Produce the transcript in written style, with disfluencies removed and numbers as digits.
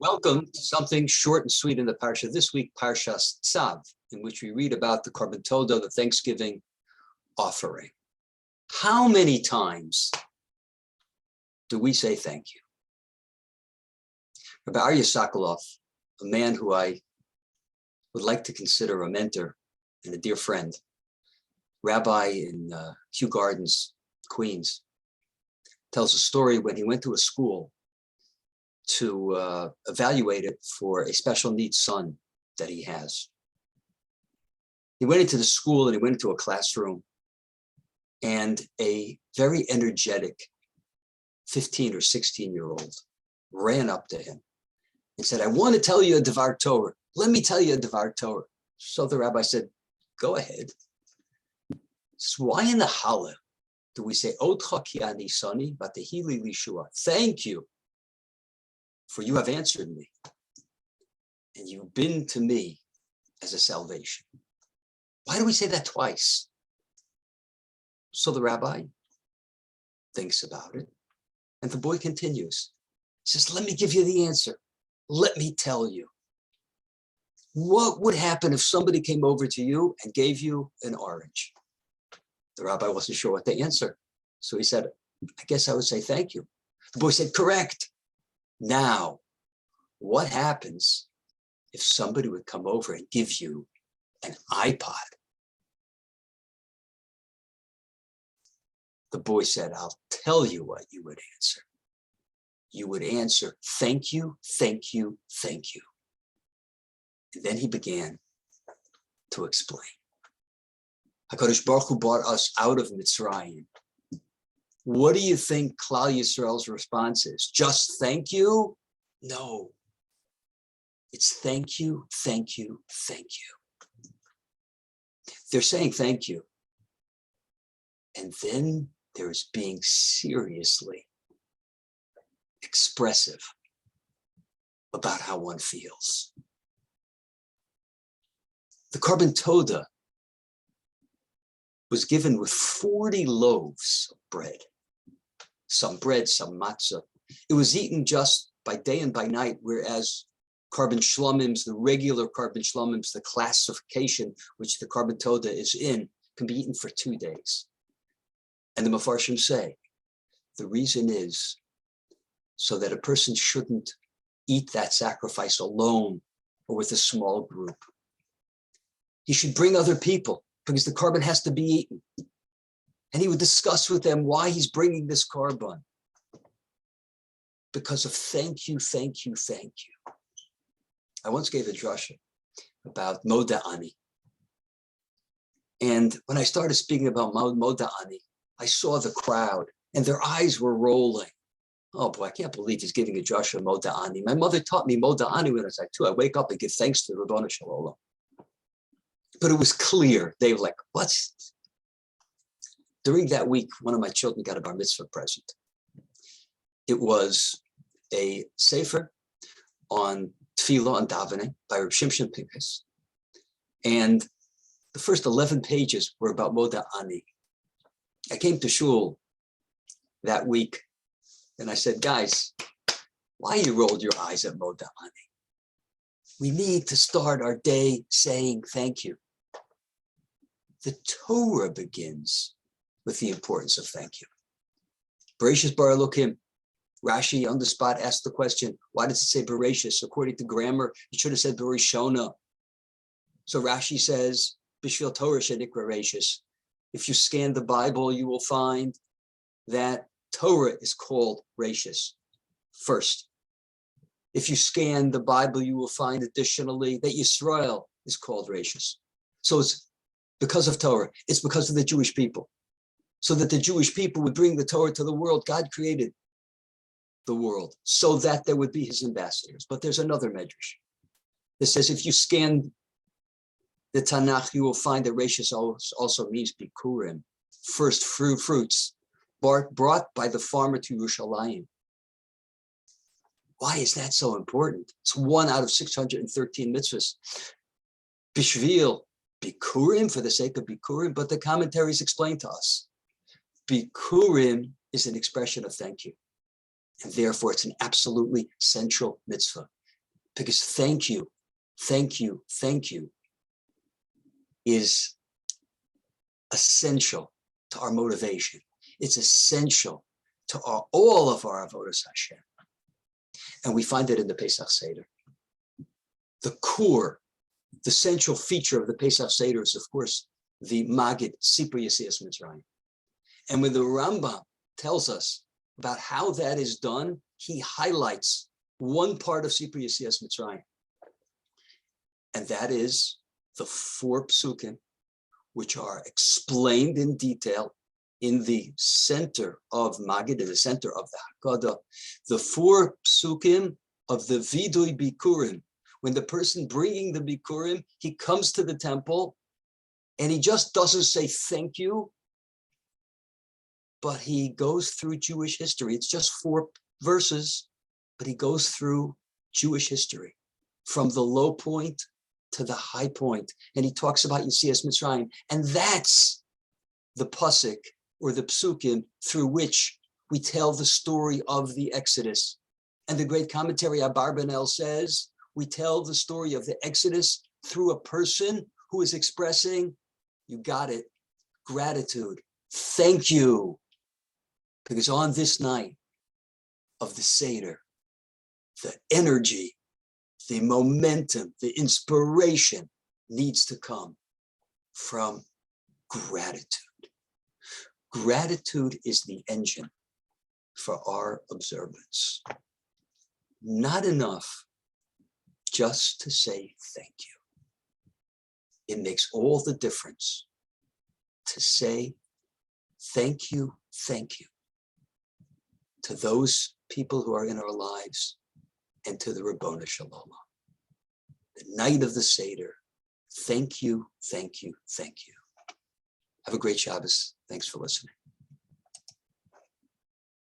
Welcome to something short and sweet in the Parsha. This week, Parshas Tzav, in which we read about the Korban Todah, the Thanksgiving offering. How many times do we say thank you? Rabbi Aryeh Sokolov, a man who I would like to consider a mentor and a dear friend, rabbi in Kew Gardens, Queens, tells a story when he went to a school to evaluate it for a special needs son that he has. He went into the school and he went into a classroom, and a very energetic 15 or 16-year-old ran up to him and said, "I want to tell you a Devar Torah. Let me tell you a Devar Torah." So the rabbi said, "Go ahead." So why in the Hallel do we say, "Otcha ki ani sani v'tehi li lishua"? Thank you, for you have answered me, and you've been to me as a salvation. Why do we say that twice? So the rabbi thinks about it, and the boy continues. He says, "Let me give you the answer. Let me tell you. What would happen if somebody came over to you and gave you an orange?" The rabbi wasn't sure what to answer. So he said, "I guess I would say thank you." The boy said, "Correct. Now, what happens if somebody would come over and give you an iPod?" The boy said, "I'll tell you what you would answer. You would answer, thank you, thank you, thank you." And then he began to explain. HaKadosh Baruch Hu brought us out of Mitzrayim. What do you think Klal Yisrael's response is? Just thank you? No. It's thank you, thank you, thank you. They're saying thank you. And then there's being seriously expressive about how one feels. The Korban Todah was given with 40 loaves of bread. Some bread, some matzah. It was eaten just by day and by night, whereas Korban Shlomims, the regular Korban Shlomims, the classification which the Korban Todah is in, can be eaten for 2 days. And the Mefarshim say, the reason is so that a person shouldn't eat that sacrifice alone or with a small group. He should bring other people, because the korban has to be eaten. And he would discuss with them why he's bringing this korban. Because of thank you, thank you, thank you. I once gave a drasha about Moda Ani. And when I started speaking about Moda Ani, I saw the crowd and their eyes were rolling. Oh boy, I can't believe he's giving a drasha Moda Ani. My mother taught me Moda Ani when I was like 2. I wake up and give thanks to Rabbanu Shalom. But it was clear. They were like, what's? During that week, one of my children got a bar mitzvah present. It was a sefer on tefillah and davening by Reb Shimshon Pinkus. And the first 11 pages were about Moda Ani. I came to shul that week and I said, "Guys, why you rolled your eyes at Moda Ani? We need to start our day saying thank you." The Torah begins with the importance of thank you. Bereshis bara Elokim. Rashi on the spot asked the question, why does it say Bereshis? According to grammar, it should have said Bereshona. So Rashi says, Bishvil Torah shenikra Reshis. If you scan the Bible, you will find that Torah is called Reshis first. If you scan the Bible, you will find additionally that Yisrael is called Reshis. So it's because of Torah. It's because of the Jewish people. So that the Jewish people would bring the Torah to the world. God created the world so that there would be his ambassadors. But there's another medrash that says if you scan the Tanakh, you will find that Reshis also means Bikurim, first fruits, brought by the farmer to Yerushalayim. Why is that so important? It's 1 out of 613 mitzvahs. Bishvil, Bikurim, for the sake of Bikurim, but the commentaries explain to us. Bikurim is an expression of thank you. And therefore, it's an absolutely central mitzvah. Because thank you is essential to our motivation. It's essential to all of our avodas Hashem. And we find it in the Pesach Seder. The core, the central feature of the Pesach Seder is, of course, the Magid, Sipur Yetzias Mitzrayim. And when the Rambam tells us about how that is done, he highlights one part of Sipur Yetzias Mitzrayim. And that is the 4 psukim, which are explained in detail in the center of Magid, in the center of the Haggadah. The 4 psukim of the Vidui Bikurim. When the person bringing the Bikurim, he comes to the temple and he just doesn't say thank you, but he goes through Jewish history. It's just 4 verses, but he goes through Jewish history from the low point to the high point. And he talks about Yetzias Mitzrayim. And that's the pasuk or the psukim through which we tell the story of the Exodus. And the great commentary Abarbanel says, we tell the story of the Exodus through a person who is expressing, you got it, gratitude, thank you. Because on this night of the Seder, the energy, the momentum, the inspiration needs to come from gratitude. Gratitude is the engine for our observance. Not enough just to say thank you. It makes all the difference to say thank you to those people who are in our lives and to the Ribono Shel Olam. The night of the Seder, thank you. Have a great Shabbos. Thanks for listening.